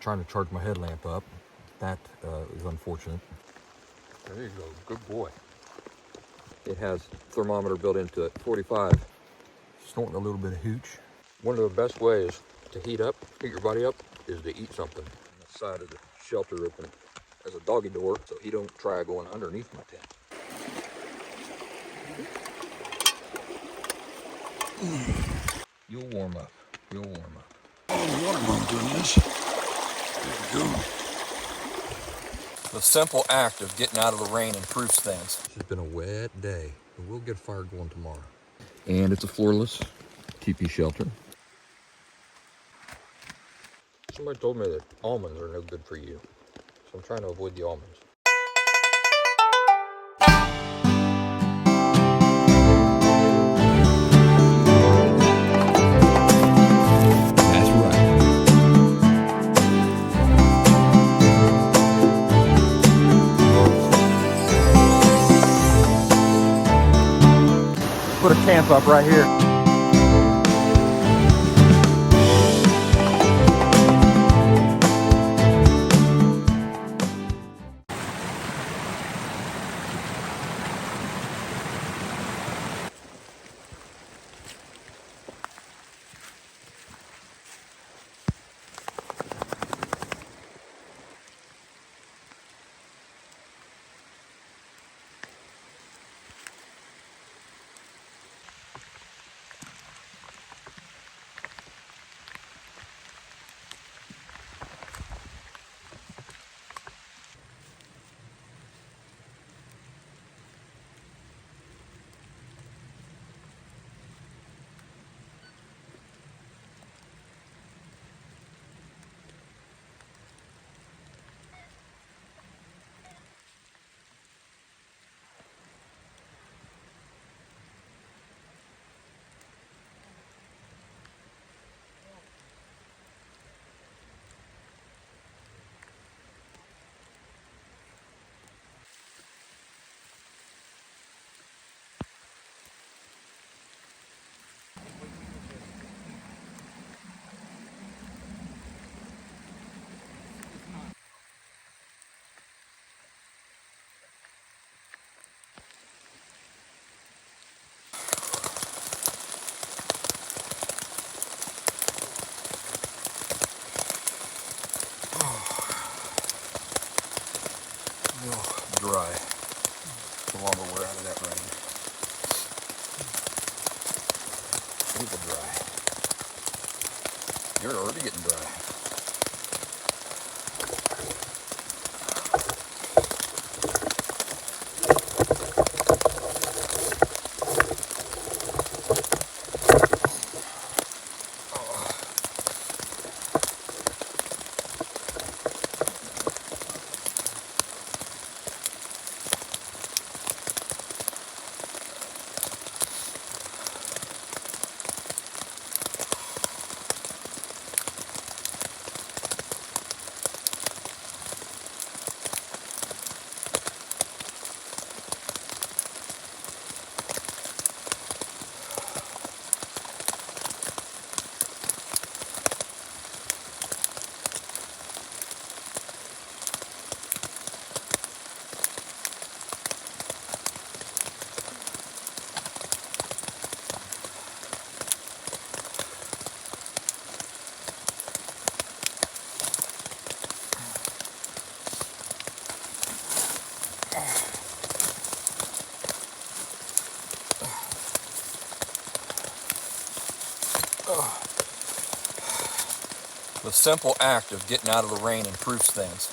trying to charge my headlamp up. That is unfortunate. There you go, good boy. It has thermometer built into it, 45. Snorting a little bit of hooch. One of the best ways to heat your body up, is to eat something. On the side of the shelter open as a doggy door, so he don't try going underneath my tent. You'll warm up. You'll warm up. Oh, water bomb doing this. There we go. The simple act of getting out of the rain improves things. This has been a wet day, but we'll get a fire going tomorrow. And it's a floorless teepee shelter. Somebody told me that almonds are no good for you, so I'm trying to avoid the almonds. That's right. Put a camp up right here. Dry. The longer we're out of that rain. Super dry. You're already getting dry. The simple act of getting out of the rain improves things.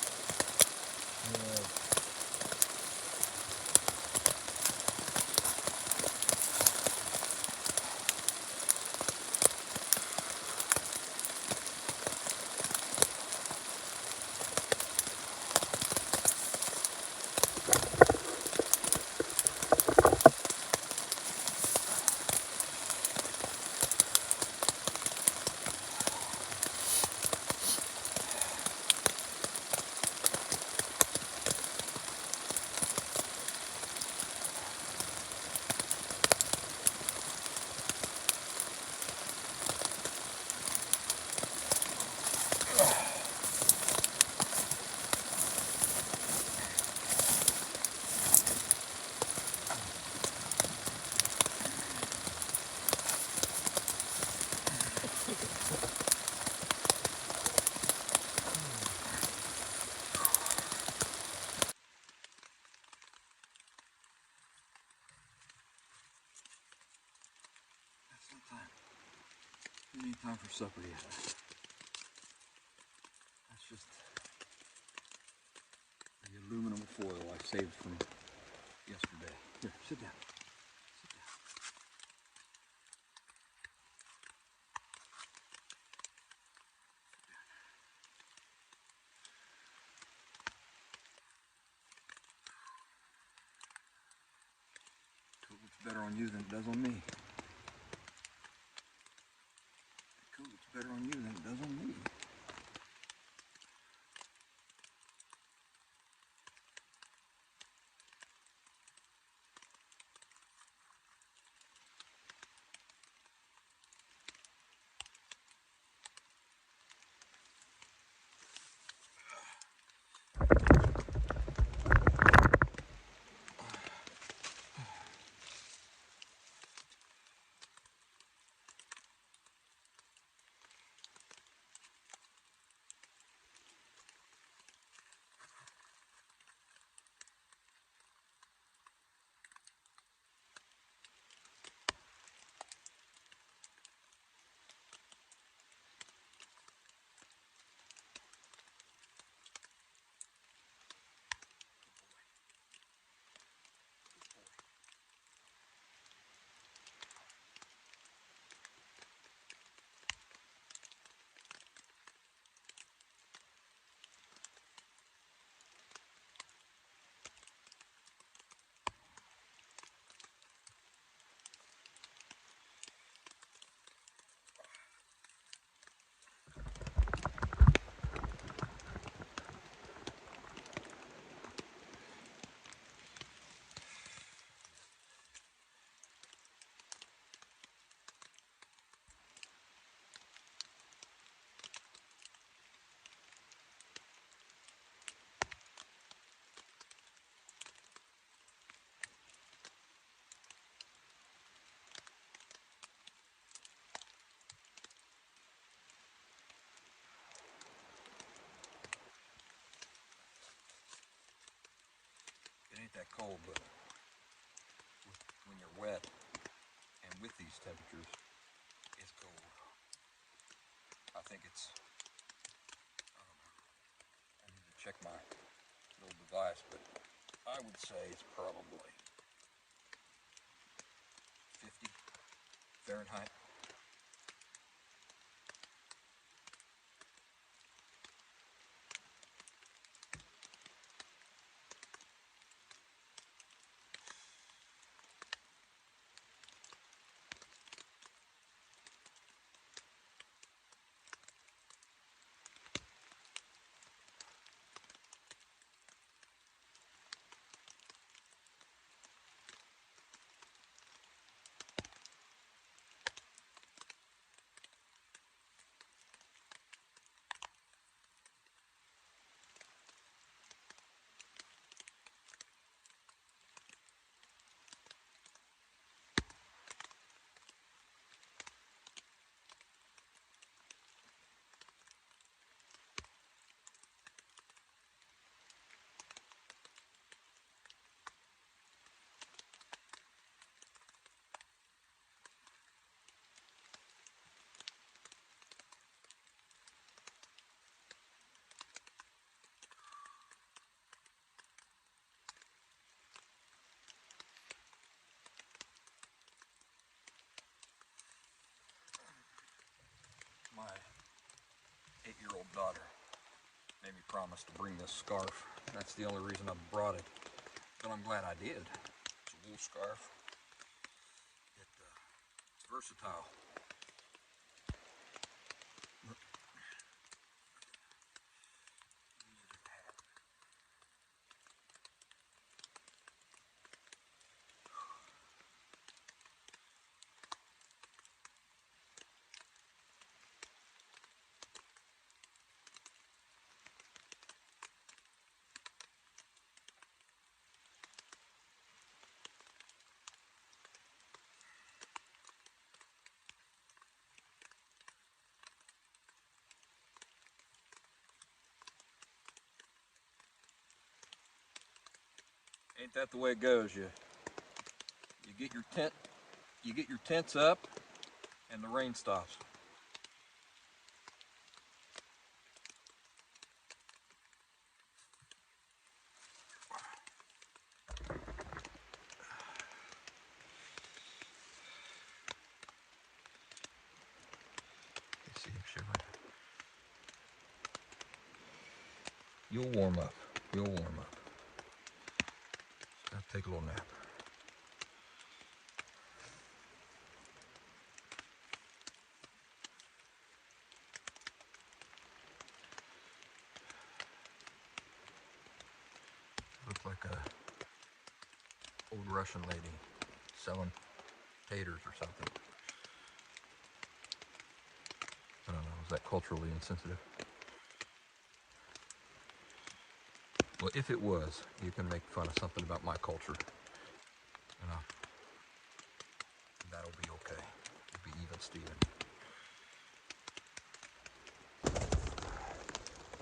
time for supper yet. That's just the aluminum foil I saved from yesterday. Here, sit down. Sit down. It looks better on you than it does on me. It looks better on you than it does on me. It ain't that cold, but when you're wet and with these temperatures, it's cold. I think it's, I don't know, I need to check my little device, but I would say it's probably 50 Fahrenheit. My 8-year-old daughter made me promise to bring this scarf. That's the only reason I brought it, but I'm glad I did. It's a wool scarf. It's versatile. Ain't that the way it goes? You get your tents up, and the rain stops. You'll warm up. You'll warm up. Now take a little nap. Looks like a old Russian lady selling taters or something. I don't know, is that culturally insensitive? Well, if it was, you can make fun of something about my culture. You know, that'll be okay. It'll be even Steven.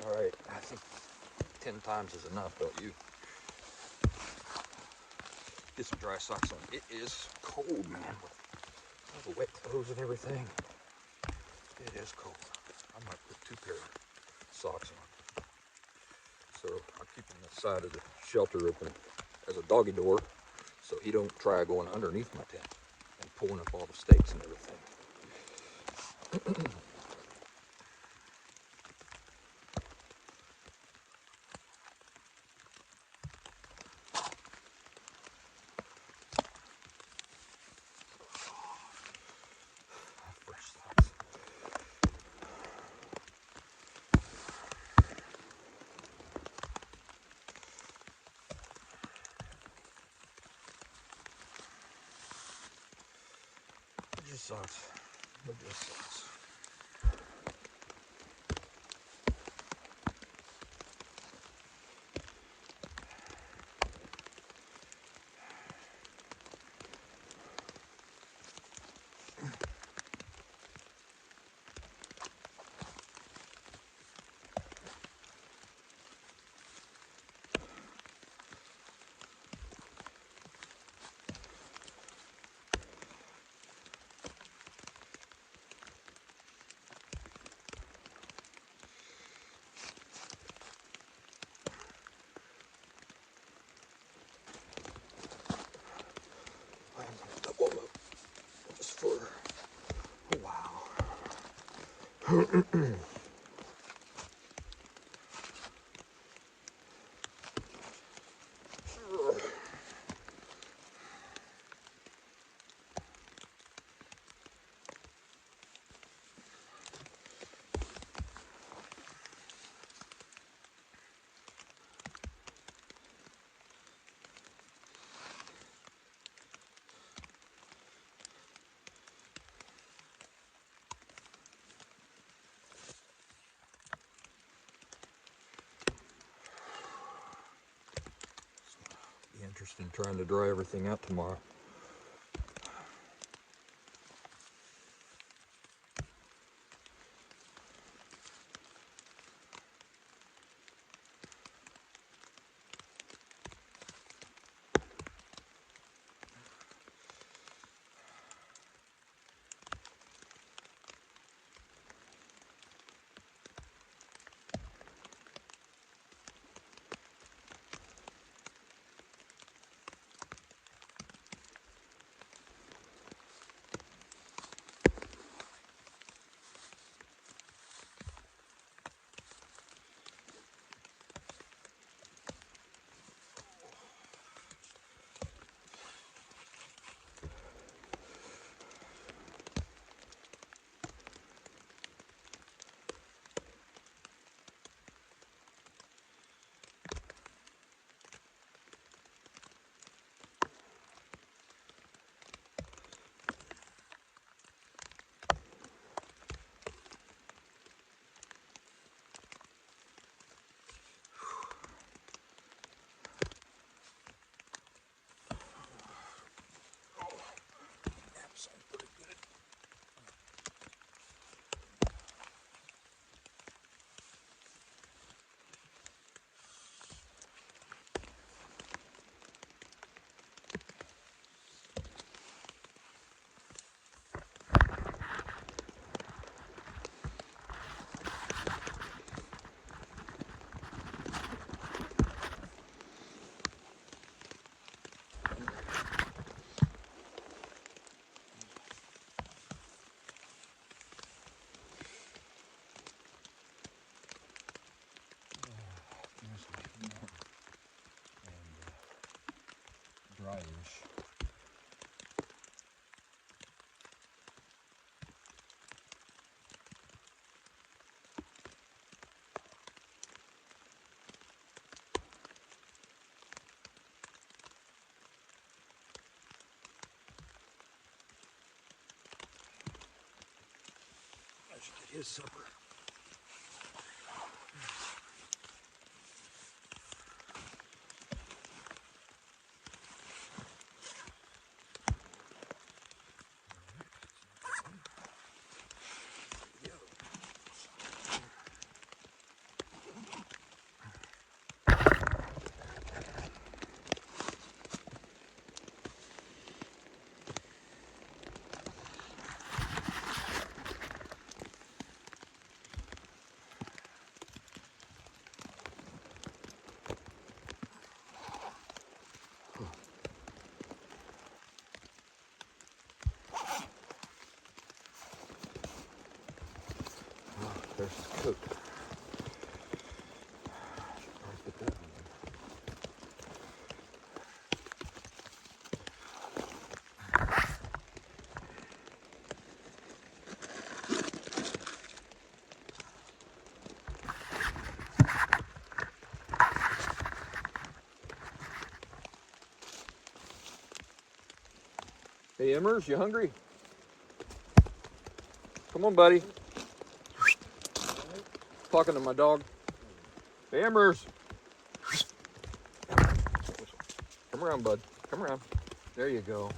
All right, I think 10 times is enough, don't you? Get some dry socks on. It is cold, man. With all the wet clothes and everything. It is cold. I might put 2 pairs of socks on. So I'm keeping the side of the shelter open as a doggy door so he don't try going underneath my tent and pulling up all the stakes and everything. Fresh socks. Just socks. Just socks. I'm gonna double them up just for a while. Be interesting trying to dry everything out tomorrow. dryish. I should get his supper. There's his coat. Should probably put that on. Hey, Emmers, you hungry? Come on, buddy. Talking to my dog. Hey, Emmers. Come around, bud. Come around. There you go.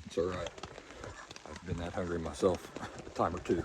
It's all right. I've been that hungry myself a time or two.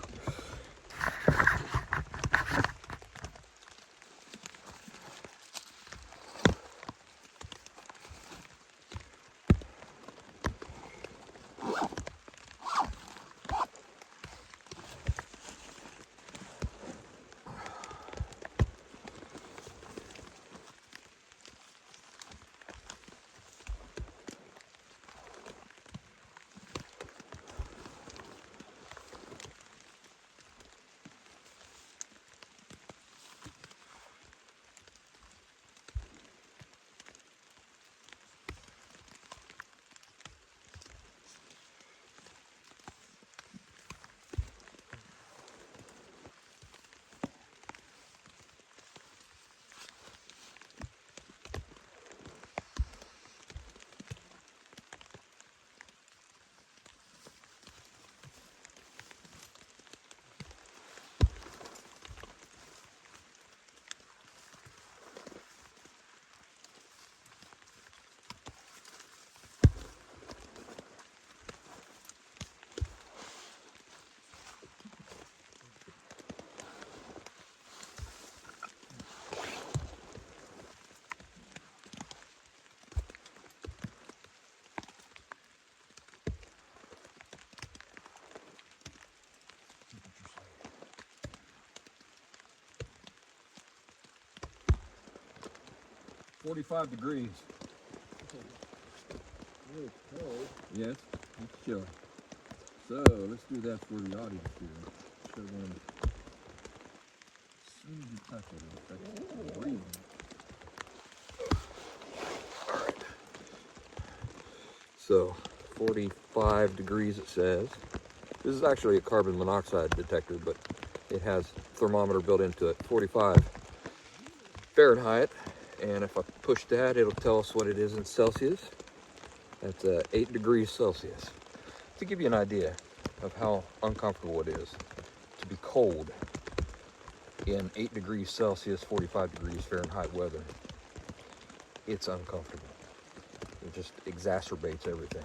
"45 degrees. Yes, it's chilly. So let's do that for the audience here. Show them as soon as you touch it, it'll affect the breathing. All right. So 45 degrees it says. This is actually a carbon monoxide detector, but it has thermometer built into it. 45 Fahrenheit. And if I push that, it'll tell us what it is in Celsius. That's 8 degrees Celsius. To give you an idea of how uncomfortable it is to be cold in 8 degrees Celsius, 45 degrees Fahrenheit weather. It's uncomfortable. It just exacerbates everything.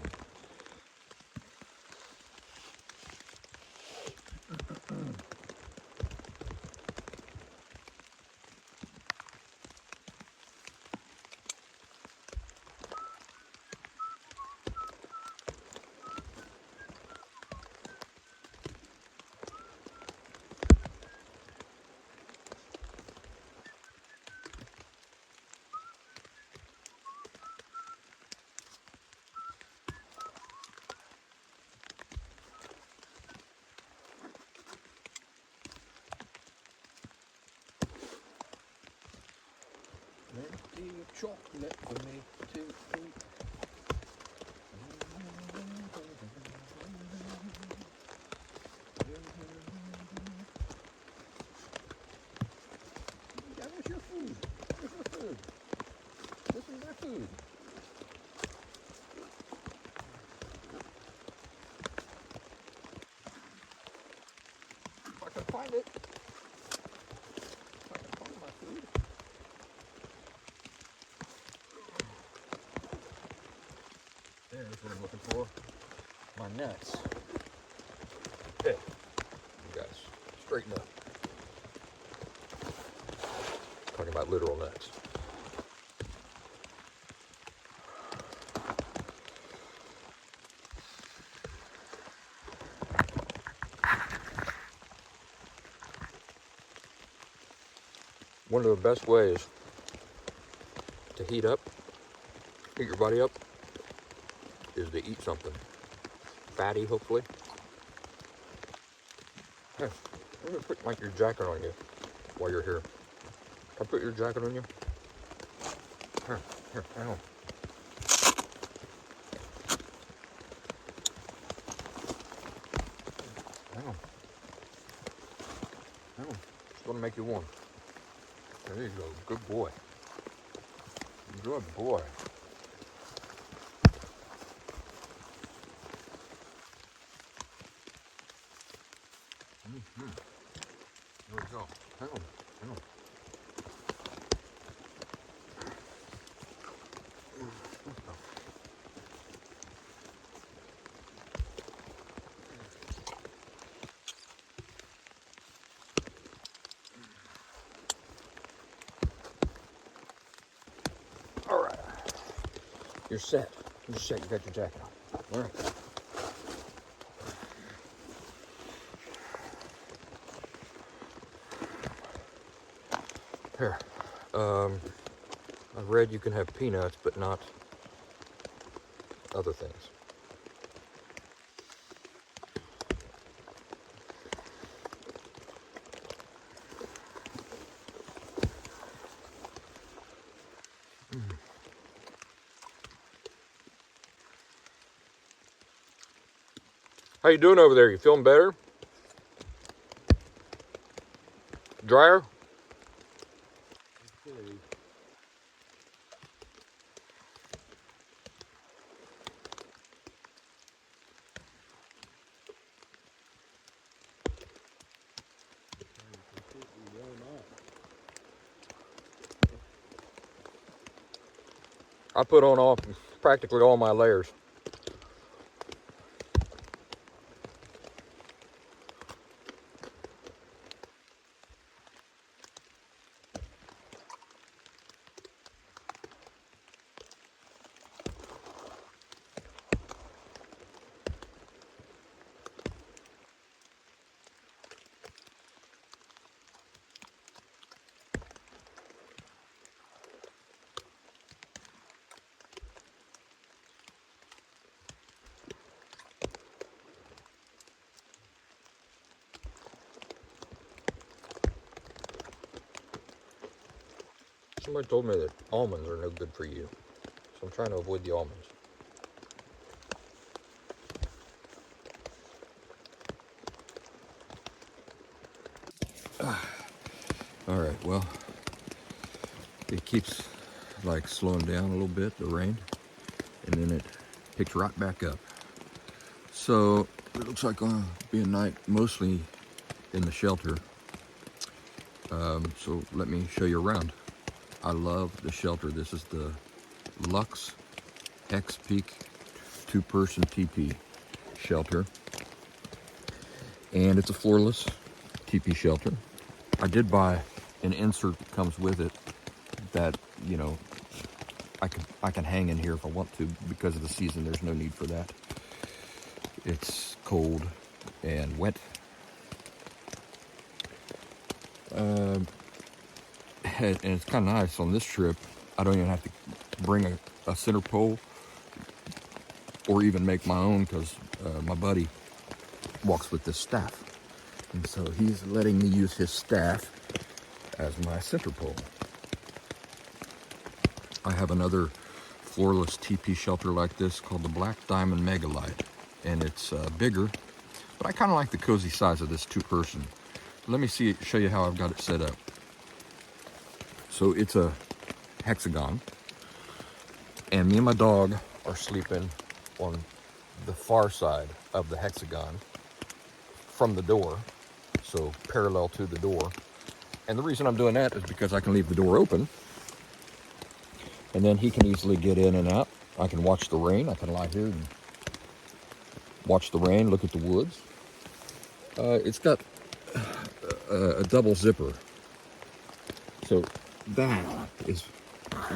chocolate for me to eat. That was your food. Here's your food. This is my food. If I can find it. If I can find my food. There's what I'm looking for. My nuts. Hey, you guys, straighten up. Talking about literal nuts. One of the best ways to heat your body up, is to eat something fatty, hopefully. Here, let me put like your jacket on you while you're here. Can I put your jacket on you? Here, hang on. Hang on. Hang on. Just want to make you warm. There you go. Good boy. Good boy. There we go. Hang on. Hang on. All right. You're set. You're set. You got your jacket on. All right. Here. I've read you can have peanuts, but not other things. How you doing over there? You feeling better? Drier? Okay. I put on practically all my layers. Somebody told me that almonds are no good for you, so I'm trying to avoid the almonds. All right, well, it keeps like slowing down a little bit, the rain, and then it picks right back up. So it looks like going to be a night mostly in the shelter. So let me show you around. I love the shelter. This is the Lux X Peak 2-person teepee shelter. And it's a floorless teepee shelter. I did buy an insert that comes with it that, you know, I can hang in here if I want to. Because of the season, there's no need for that. It's cold and wet. And it's kind of nice on this trip. I don't even have to bring a center pole or even make my own, because my buddy walks with this staff. And so he's letting me use his staff as my center pole. I have another floorless teepee shelter like this called the Black Diamond Megalite, and it's bigger, but I kind of like the cozy size of this two-person. Let me show you how I've got it set up. So it's a hexagon, and me and my dog are sleeping on the far side of the hexagon from the door, so parallel to the door. And the reason I'm doing that is because I can leave the door open, and then he can easily get in and out. I can watch the rain. I can lie here and watch the rain, look at the woods. It's got a double zipper. So that is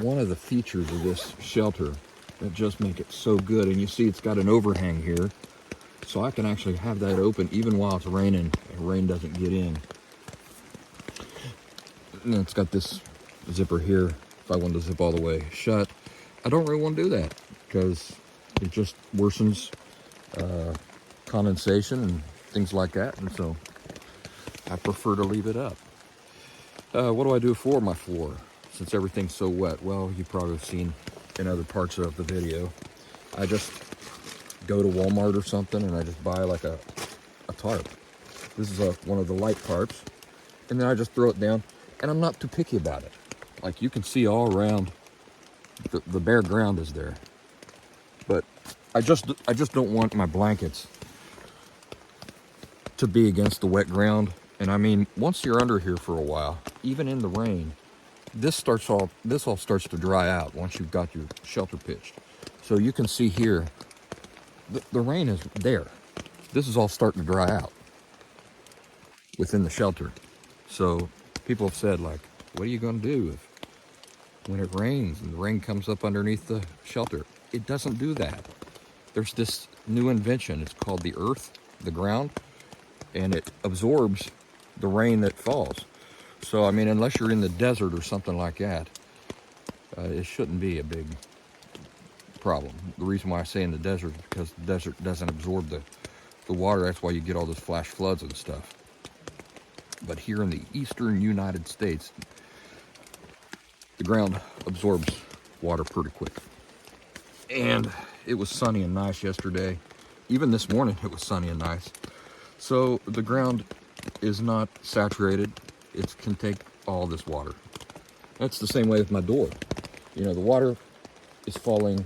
one of the features of this shelter that just make it so good. And you see it's got an overhang here, so I can actually have that open even while it's raining and rain doesn't get in. And then it's got this zipper here if I wanted to zip all the way shut. I don't really want to do that because it just worsens condensation and things like that, and so I prefer to leave it up. What do I do for my floor since everything's so wet? Well, you probably have seen in other parts of the video, I just go to Walmart or something and I just buy like a tarp. This is one of the light tarps, and then I just throw it down, and I'm not too picky about it. Like you can see all around, the bare ground is there, but I just don't want my blankets to be against the wet ground. And I mean, once you're under here for a while, even in the rain, this all starts to dry out once you've got your shelter pitched. So you can see here, the rain is there. This is all starting to dry out within the shelter. So people have said, like, what are you going to do when it rains and the rain comes up underneath the shelter? It doesn't do that. There's this new invention. It's called the earth, the ground, and it absorbs the rain that falls. So, I mean, unless you're in the desert or something like that, it shouldn't be a big problem. The reason why I say in the desert is because the desert doesn't absorb the water. That's why you get all those flash floods and stuff. But here in the eastern United States, the ground absorbs water pretty quick. And it was sunny and nice yesterday. Even this morning it was sunny and nice. So the ground is not saturated. It can take all this water. That's the same way with my door. You know, the water is falling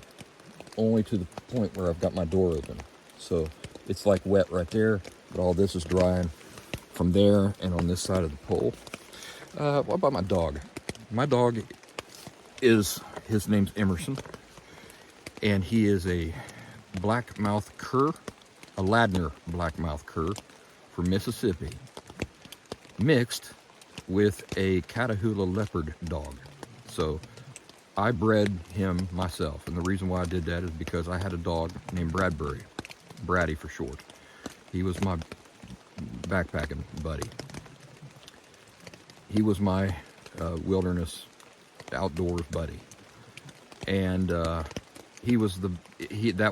only to the point where I've got my door open. So it's like wet right there, but all this is drying from there and on this side of the pole. What about my dog? My dog his name's Emerson, and he is a blackmouth cur, a Ladner blackmouth cur from Mississippi, mixed with a Catahoula leopard dog. So I bred him myself, and the reason why I did that is because I had a dog named Bradbury, Braddy for short. He was my backpacking buddy. He was my wilderness outdoors buddy, and that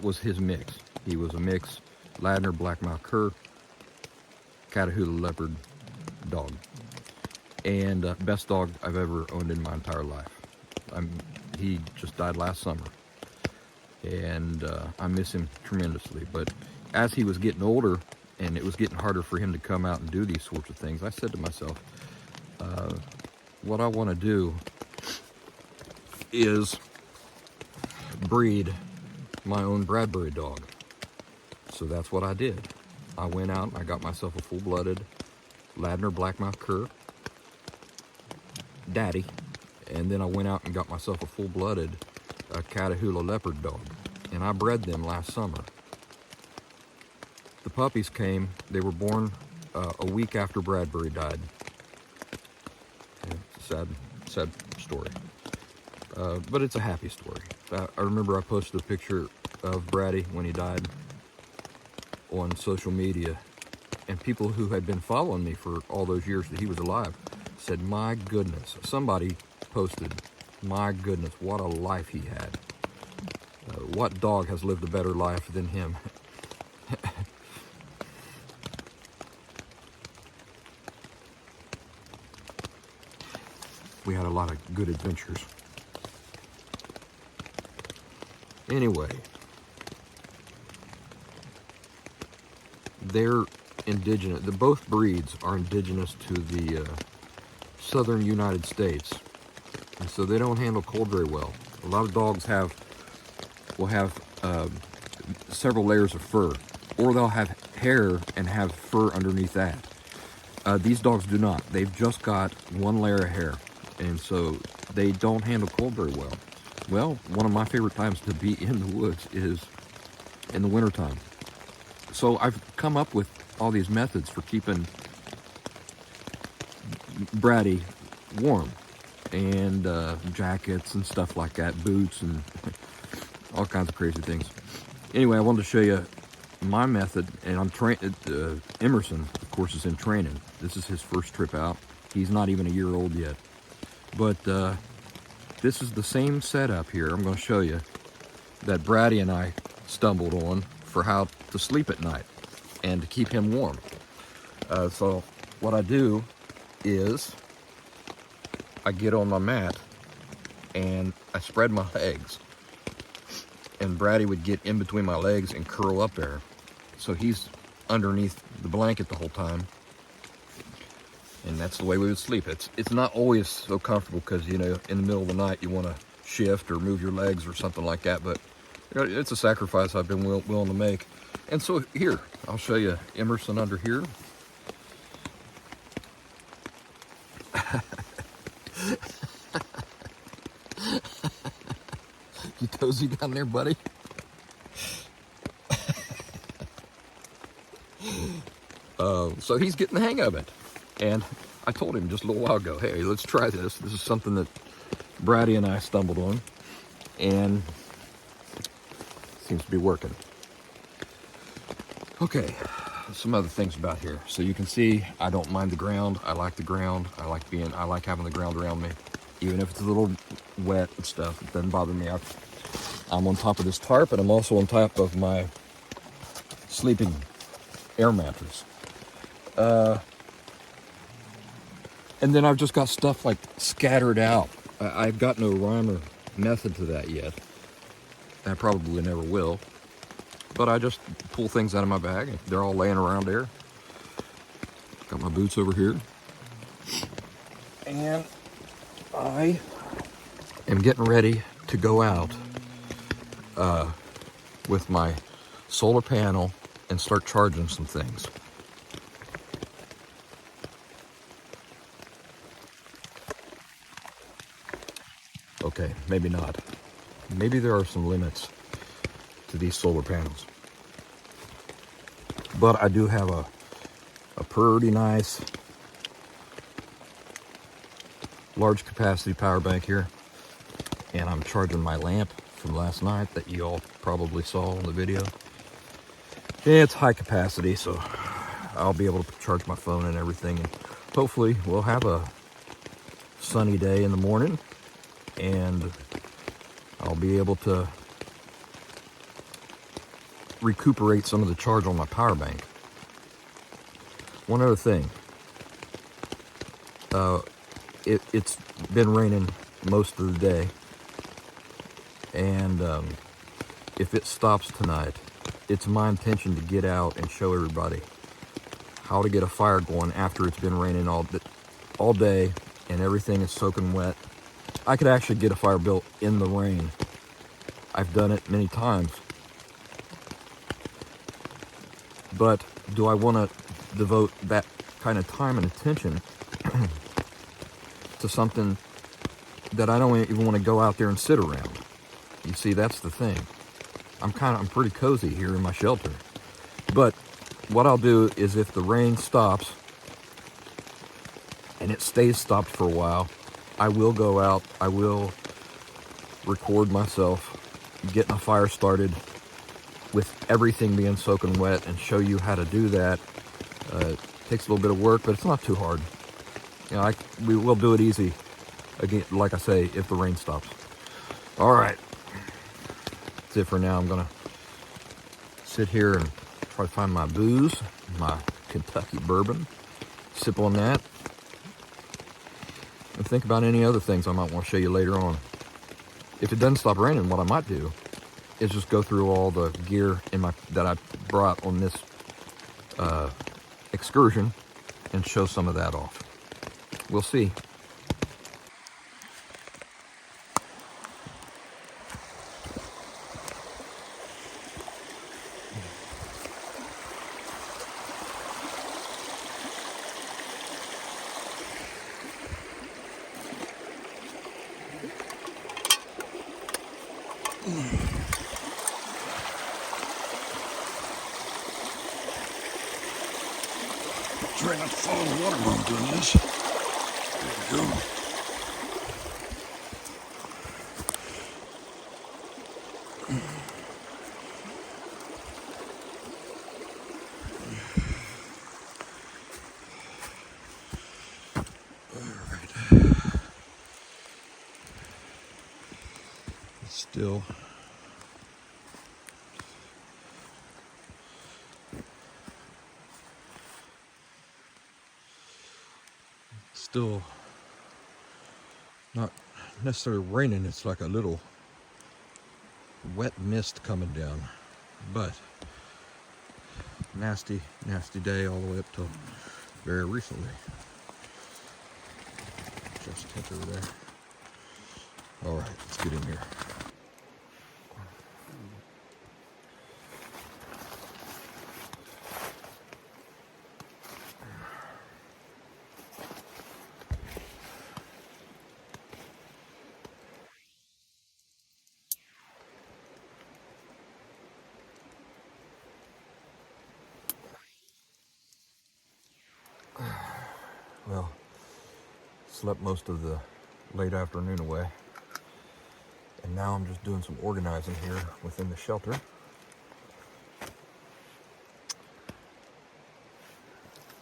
was his mix. He was a mix Ladner blackmouth cur, Catahoula leopard dog, and best dog I've ever owned in my entire life. He just died last summer, and I miss him tremendously. But as he was getting older and it was getting harder for him to come out and do these sorts of things, I said to myself, what I want to do is breed my own Bradbury dog. So that's what I did. I went out and I got myself a full-blooded Ladner blackmouth cur daddy, and then I went out and got myself a full-blooded Catahoula leopard dog, and I bred them last summer. The puppies came, they were born a week after Bradbury died. It's a sad story, but it's a happy story. I remember I posted a picture of Braddy when he died on social media, and people who had been following me for all those years that he was alive said, my goodness, somebody posted, my goodness, what a life he had. What dog has lived a better life than him? We had a lot of good adventures. Anyway, they're indigenous. Both breeds are indigenous to the southern United States, and so they don't handle cold very well. A lot of dogs will have several layers of fur, or they'll have hair and have fur underneath that. These dogs do not. They've just got one layer of hair, and so they don't handle cold very well. Well, one of my favorite times to be in the woods is in the wintertime. So I've come up with all these methods for keeping Bratty warm, and jackets and stuff like that, boots and all kinds of crazy things. Anyway, I wanted to show you my method, and I'm Emerson, of course, is in training. This is his first trip out. He's not even a year old yet. But this is the same setup here I'm going to show you that Bratty and I stumbled on for how to sleep at night and to keep him warm. So what I do is I get on my mat and I spread my legs, and Bratty would get in between my legs and curl up there. So he's underneath the blanket the whole time, and that's the way we would sleep. It's not always so comfortable because, you know, in the middle of the night you want to shift or move your legs or something like that, but you know, it's a sacrifice I've been willing to make. And so here, I'll show you Emerson under here. You cozy down there, buddy? So he's getting the hang of it. And I told him just a little while ago, hey, let's try this. This is something that Bratty and I stumbled on, and seems to be working. Okay, some other things about here. So you can see I don't mind the ground. I like the ground. I like having the ground around me. Even if it's a little wet and stuff, it doesn't bother me. I'm on top of this tarp, and I'm also on top of my sleeping air mattress. And then I've just got stuff like scattered out. I've got no rhyme or method to that yet. I probably never will. But I just pull things out of my bag, and they're all laying around there. Got my boots over here. And I am getting ready to go out with my solar panel and start charging some things. Okay, maybe not. Maybe there are some limits to these solar panels. But I do have a pretty nice large capacity power bank here. And I'm charging my lamp from last night that you all probably saw in the video. It's high capacity, so I'll be able to charge my phone and everything. And hopefully we'll have a sunny day in the morning, and I'll be able to recuperate some of the charge on my power bank. One other thing, it's been raining most of the day, and if it stops tonight, it's my intention to get out and show everybody how to get a fire going after it's been raining all day and everything is soaking wet. I could actually get a fire built in the rain. I've done it many times. But do I want to devote that kind of time and attention to something that I don't even want to go out there and sit around? You see, that's the thing. I'm pretty cozy here in my shelter. But what I'll do is, if the rain stops and it stays stopped for a while, I will go out, I will record myself getting a fire started with everything being soaking wet and show you how to do that. It takes a little bit of work, but it's not too hard. You know, we will do it easy, again, like I say, if the rain stops. All right. That's it for now. I'm going to sit here and try to find my booze, my Kentucky bourbon, sip on that, and think about any other things I might want to show you later on. If it doesn't stop raining, what I might do is just go through all the gear that I brought on this excursion and show some of that off. We'll see. Try not to fall in the water while I'm doing this. There we go. Still not necessarily raining. It's like a little wet mist coming down, but nasty day all the way up till very recently. Just take over there. All right, let's get in here. Well, slept most of the late afternoon away, and now I'm just doing some organizing here within the shelter.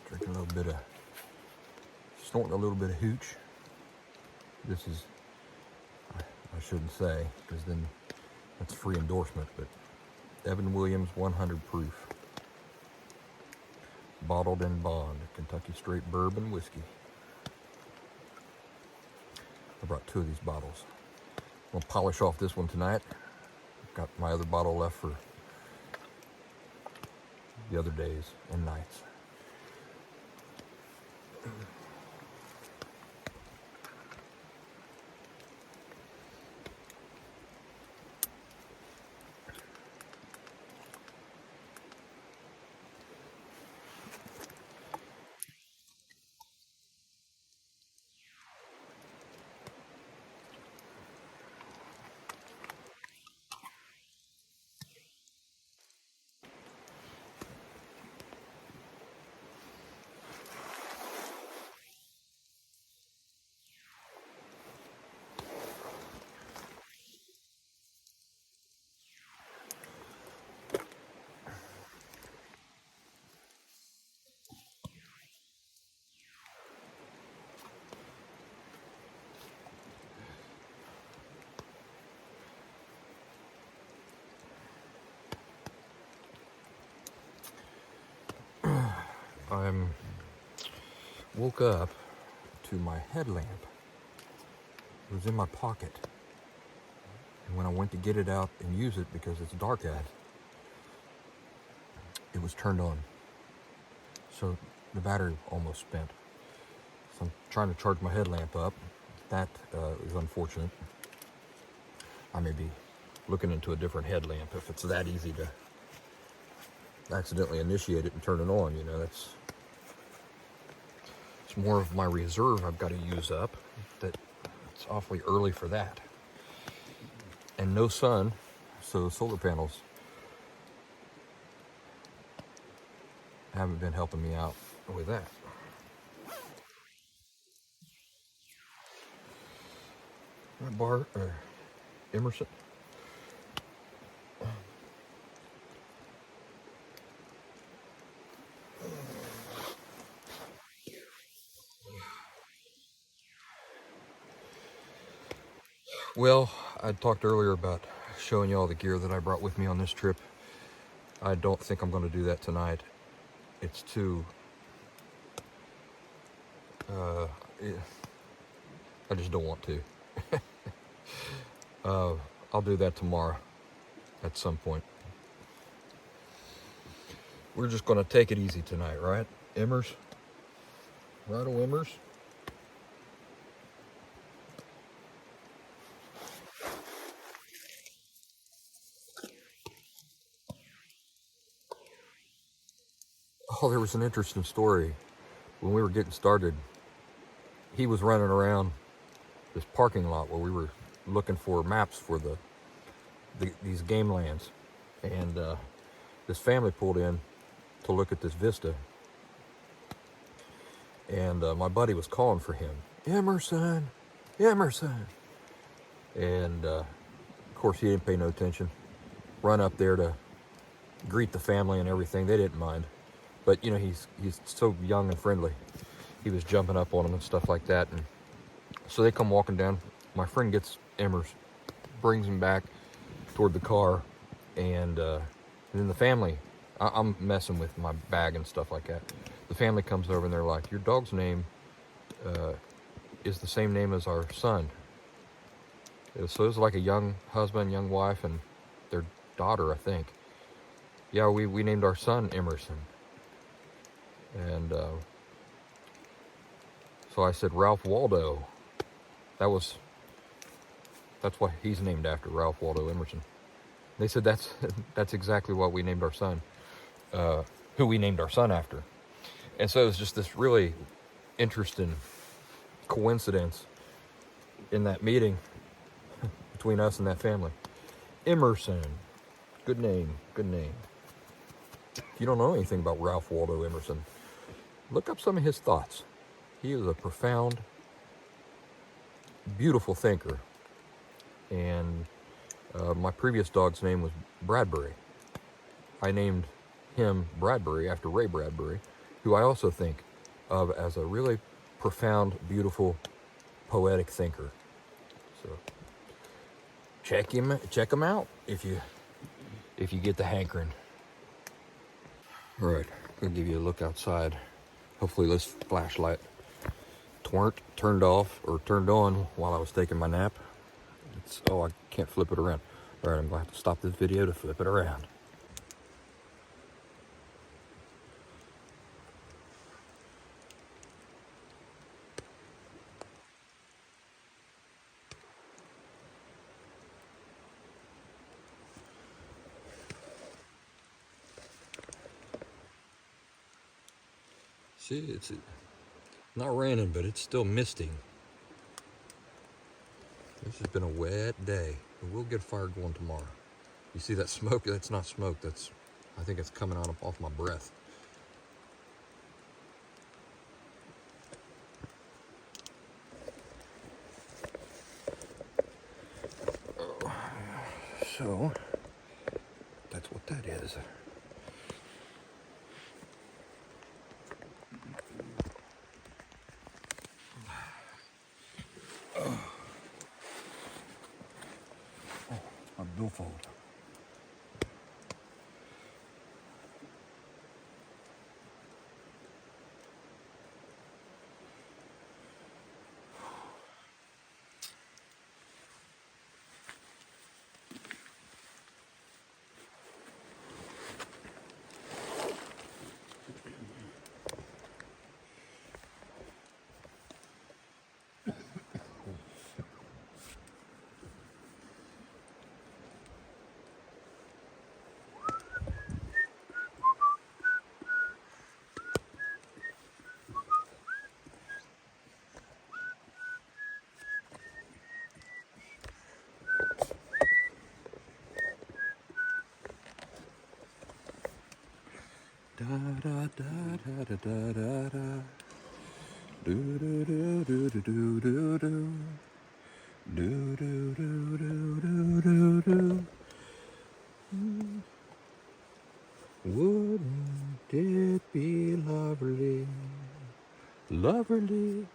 Drinking a little bit of, snorting a little bit of hooch. This is, I shouldn't say, because then that's free endorsement, but Evan Williams 100 proof. Bottled in bond, Kentucky straight bourbon whiskey. I brought 2 of these bottles. I'm gonna polish off this one tonight. Got my other bottle left for the other days and nights. I'm woke up to my headlamp. It was in my pocket. And when I went to get it out and use it because it's dark out, it was turned on. So the battery almost spent. So I'm trying to charge my headlamp up. That is unfortunate. I may be looking into a different headlamp if it's that easy to accidentally initiate it and turn it on. You know, it's more of my reserve I've got to use up. That it's awfully early for that. And no sun, so solar panels haven't been helping me out with that. Emerson. Well, I talked earlier about showing you all the gear that I brought with me on this trip. I don't think I'm going to do that tonight. It's too... I just don't want to. I'll do that tomorrow. at some point. We're just going to take it easy tonight, right, Emmers? Right, old Emmers? Oh, there was an interesting story. When we were getting started, he was running around this parking lot where we were looking for maps for these game lands. And this family pulled in to look at this vista. And my buddy was calling for him. Emerson, Emerson. And of course he didn't pay no attention. Run up there to greet the family and everything. They didn't mind. But you know, he's so young and friendly. He was jumping up on them and stuff like that. And so they come walking down. My friend gets Emmers, brings him back toward the car, and then the family, I'm messing with my bag and stuff like that. The family comes over and they're like, your dog's name is the same name as our son. So it was like a young husband, young wife, and their daughter, I think. Yeah, we named our son Emerson. And so I said, Ralph Waldo. That's what he's named after, Ralph Waldo Emerson. They said that's exactly what we named our son, who we named our son after. And so it was just this really interesting coincidence in that meeting between us and that family. Emerson, good name, good name. If you don't know anything about Ralph Waldo Emerson, look up some of his thoughts. He is a profound, beautiful thinker. And my previous dog's name was Bradbury. I named him Bradbury after Ray Bradbury, who I also think of as a really profound, beautiful, poetic thinker. So check him out if you get the hankering. All right, I'm gonna give you a look outside. Hopefully this flashlight weren't turned off or turned on while I was taking my nap. I can't flip it around. All right, I'm gonna have to stop this video to flip it around. See, it's not raining, but it's still misting. This has been a wet day. We'll get a fire going tomorrow. You see that smoke? That's not smoke. I think it's coming out off my breath. So that's what that is. My billfold. Da da da da da da da da. Do do do do do do do do. Do do do do do do do. Wouldn't it be lovely, lovely?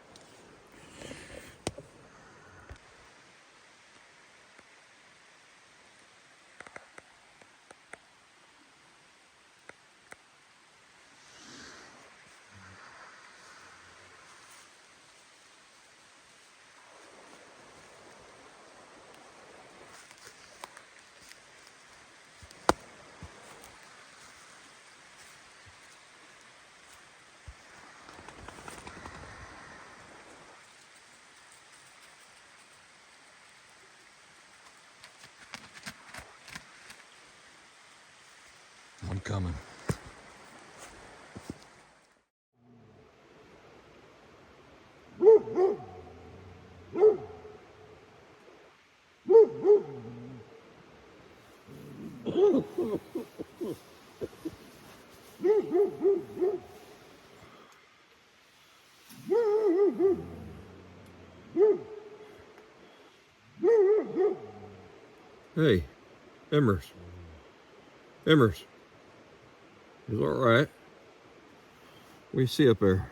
I'm coming. Hey, Emmers. Emmers. Is all right. What do you see up there?